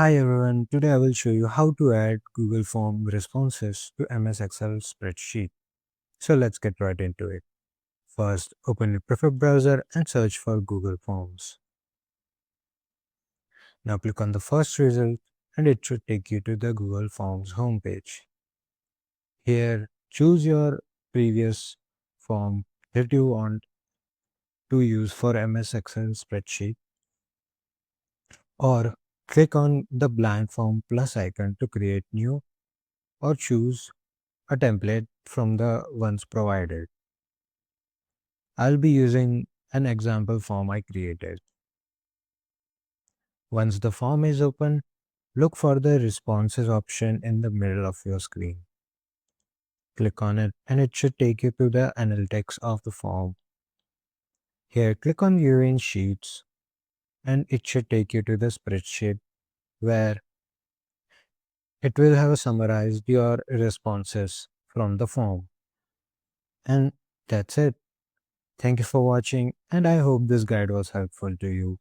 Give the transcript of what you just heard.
Hi everyone, today I will show you how to add Google Form responses to MS Excel spreadsheet. So let's get right into it. First, open your preferred browser and search for Google Forms. Now click on the first result and it should take you to the Google Forms homepage. Here, choose your previous form that you want to use for MS Excel spreadsheet or click on the blank form plus icon to create new or choose a template from the ones provided. I'll be using an example form I created. Once the form is open, look for the responses option in the middle of your screen. Click on it and it should take you to the analytics of the form. Here, click on viewing sheets and it should take you to the spreadsheet where it will have summarized your responses from the form. And that's it. Thank you for watching and I hope this guide was helpful to you.